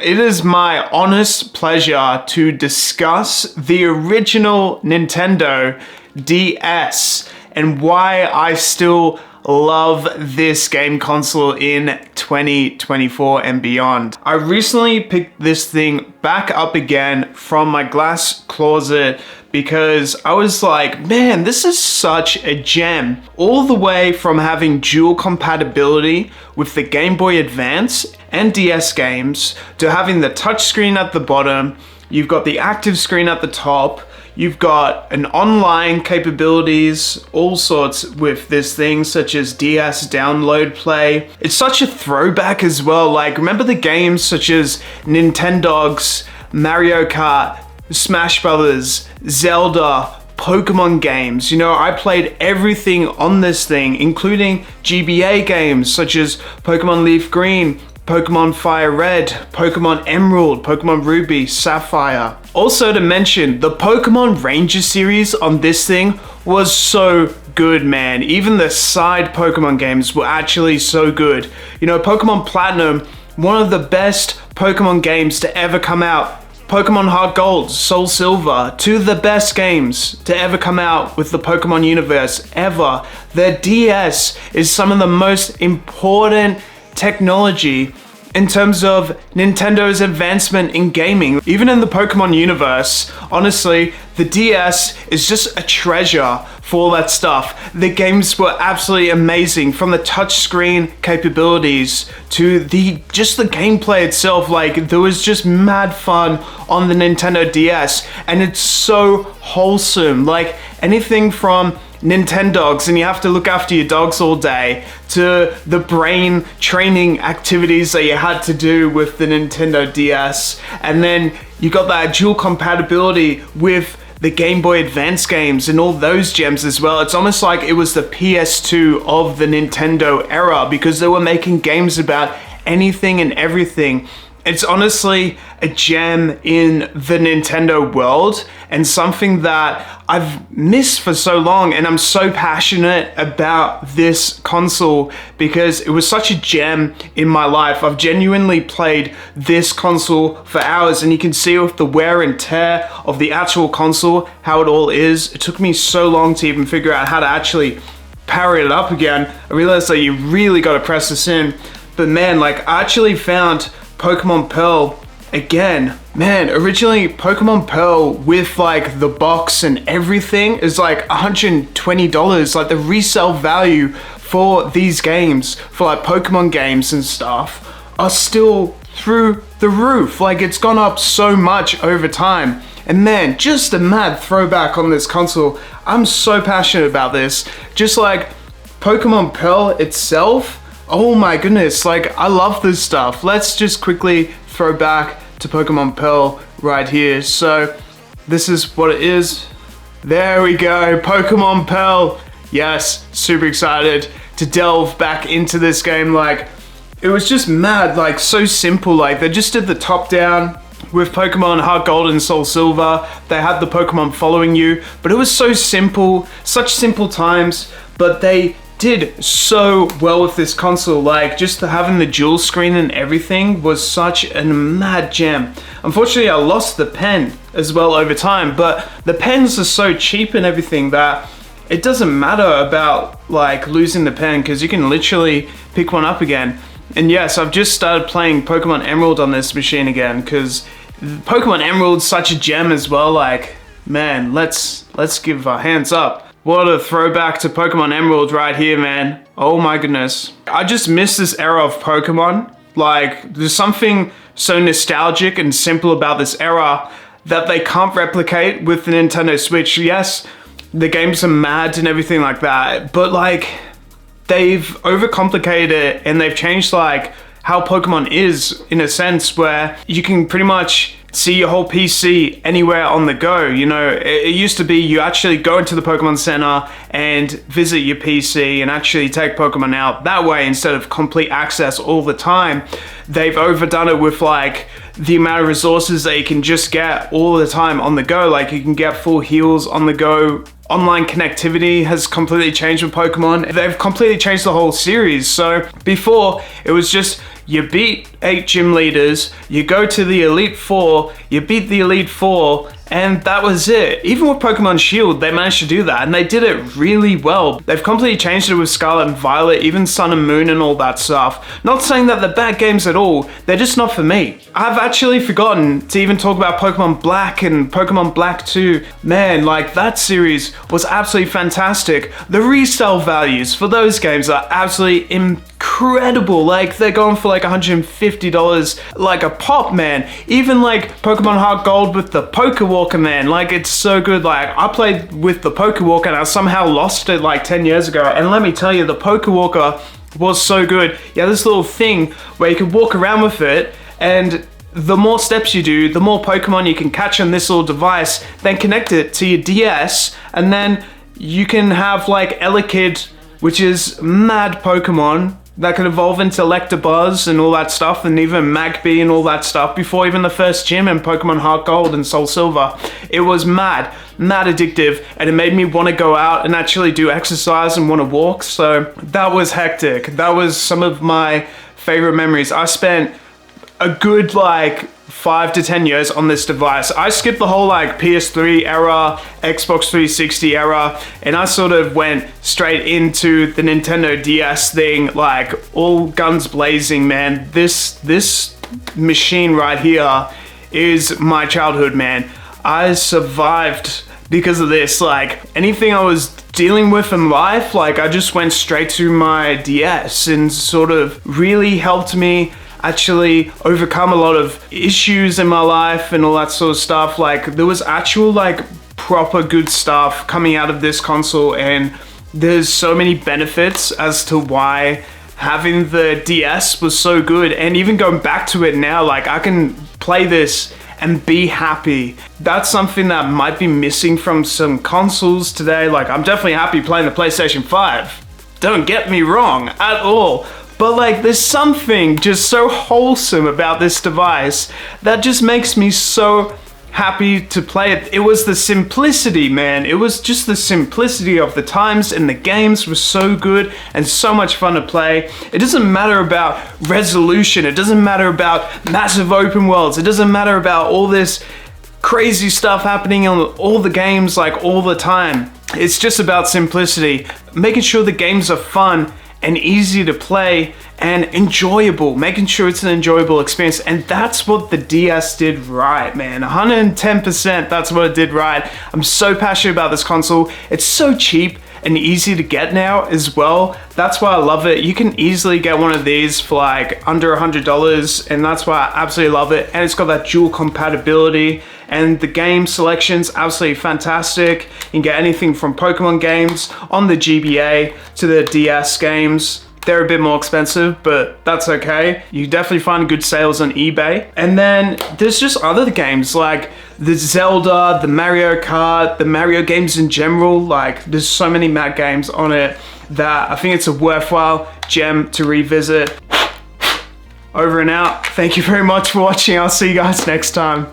It is my honest pleasure to discuss the original Nintendo DS and why I still love this game console in 2024 and beyond. I recently picked this thing back up again from my glass closet because I was like, man, this is such a gem. All the way from having dual compatibility with the Game Boy Advance and DS games to having the touchscreen at the bottom, you've got the active screen at the top, you've got an online capabilities, all sorts with this thing, such as DS download play. It's such a throwback as well. Like, remember the games such as Nintendogs, Mario Kart, Smash Brothers, Zelda, Pokemon games. You know, I played everything on this thing, including GBA games such as Pokemon Leaf Green, Pokemon Fire Red, Pokemon Emerald, Pokemon Ruby, Sapphire. Also to mention, the Pokemon Ranger series on this thing was so good, man. Even the side Pokemon games were actually so good. You know, Pokemon Platinum, one of the best Pokemon games to ever come out. Pokemon Heart Gold, Soul Silver, two of the best games to ever come out with the Pokemon universe ever. The DS is some of the most important technology in terms of Nintendo's advancement in gaming. Even in the Pokemon universe, honestly, the DS is just a treasure for all that stuff. The games were absolutely amazing, from the touchscreen capabilities to just the gameplay itself. Like, there was just mad fun on the Nintendo DS, and it's so wholesome. Like, anything from Nintendogs, and you have to look after your dogs all day, to the brain training activities that you had to do with the Nintendo DS. And then you got that dual compatibility with the Game Boy Advance games and all those gems as well. It's almost like it was the PS2 of the Nintendo era, because they were making games about anything and everything. It's honestly a gem in the Nintendo world, and something that I've missed for so long, and I'm so passionate about this console because it was such a gem in my life. I've genuinely played this console for hours, and you can see with the wear and tear of the actual console how it all is. It took me so long to even figure out how to actually power it up again. I realized that you really got to press this in. But man, like, I actually found Pokemon Pearl again. Man, originally Pokemon Pearl with like the box and everything is like $120. Like, the resale value for these games, for like Pokemon games and stuff, are still through the roof. Like, it's gone up so much over time. And man, just a mad throwback on this console. I'm so passionate about this. Just like Pokemon Pearl itself, oh my goodness, like, I love this stuff. Let's just quickly throw back to Pokemon Pearl right here. So this is what it is. There we go, Pokemon Pearl. Yes, super excited to delve back into this game. Like, it was just mad, like, so simple. Like, they just did the top down with Pokemon Heart Gold and Soul Silver. They had the Pokemon following you, but it was so simple, such simple times, but they did so well with this console. Like, just having the dual screen and everything was such a mad gem. Unfortunately, I lost the pen as well over time, but the pens are so cheap and everything that it doesn't matter about like losing the pen, because you can literally pick one up again. And yes, I've just started playing Pokemon Emerald on this machine again, because Pokemon Emerald's such a gem as well. Like, man, let's give our hands up. What a throwback to Pokemon Emerald right here, man. Oh my goodness. I just miss this era of Pokemon. Like, there's something so nostalgic and simple about this era that they can't replicate with the Nintendo Switch. Yes, the games are mad and everything like that, but like, they've overcomplicated it, and they've changed like how Pokemon is, in a sense where you can pretty much see your whole PC anywhere on the go. You know, it used to be you actually go into the Pokemon Center and visit your PC and actually take Pokemon out that way instead of complete access all the time. They've overdone it with like the amount of resources that you can just get all the time on the go. Like, you can get full heals on the go online connectivity has completely changed with Pokemon. They've completely changed the whole series. So before, it was just you beat 8 gym leaders, you go to the Elite Four, you beat the Elite Four, and that was it. Even with Pokemon Shield, they managed to do that, and they did it really well. They've completely changed it with Scarlet and Violet, even Sun and Moon and all that stuff. Not saying that they're bad games at all, they're just not for me. I've actually forgotten to even talk about Pokemon Black and Pokemon Black 2. Man, like that series was absolutely fantastic. The resale values for those games are absolutely incredible. Like they're going for like $150 like a pop, man. Even like Pokemon Heart Gold with the Pokewalker, man, like it's so good. Like I played with the Pokewalker and I somehow lost it like 10 years ago, and let me tell you, the Pokewalker was so good. Yeah, this little thing where you could walk around with it, and the more steps you do, the more Pokemon you can catch on this little device, then connect it to your DS, and then you can have like Elekid, which is mad Pokemon that can evolve into Electabuzz and all that stuff, and even Magby and all that stuff before even the first gym in Pokemon Heart Gold and Soul Silver. It was mad addictive, and it made me want to go out and actually do exercise and want to walk. So that was hectic. That was some of my favorite memories. I spent a good like 5 to 10 years on this device. I skipped the whole like PS3 era, Xbox 360 era, and I sort of went straight into the Nintendo DS thing, like all guns blazing, man. This machine right here is my childhood, man. I survived because of this. Like anything I was dealing with in life, like I just went straight to my DS and sort of really helped me actually overcome a lot of issues in my life and all that sort of stuff. Like there was actual like proper good stuff coming out of this console, and there's so many benefits as to why having the DS was so good. And even going back to it now, like I can play this and be happy. That's something that might be missing from some consoles today. Like I'm definitely happy playing the PlayStation 5. Don't get me wrong at all. But like there's something just so wholesome about this device that just makes me so happy to play it. It was the simplicity, man. It was just the simplicity of the times, and the games were so good and so much fun to play. It doesn't matter about resolution. It doesn't matter about massive open worlds. It doesn't matter about all this crazy stuff happening on all the games like all the time. It's just about simplicity, making sure the games are fun and easy to play and enjoyable, making sure it's an enjoyable experience. And that's what the DS did right, man. 110%, that's what it did right. I'm so passionate about this console. It's so cheap and easy to get now as well. That's why I love it. You can easily get one of these for like under $100, and that's why I absolutely love it. And it's got that dual compatibility, and the game selection's absolutely fantastic. You can get anything from Pokemon games on the GBA to the DS games. They're a bit more expensive, but that's okay. You definitely find good sales on eBay. And then there's just other games like the Zelda, the Mario Kart, the Mario games in general. Like there's so many mad games on it that I think it's a worthwhile gem to revisit. Over and out. Thank you very much for watching. I'll see you guys next time.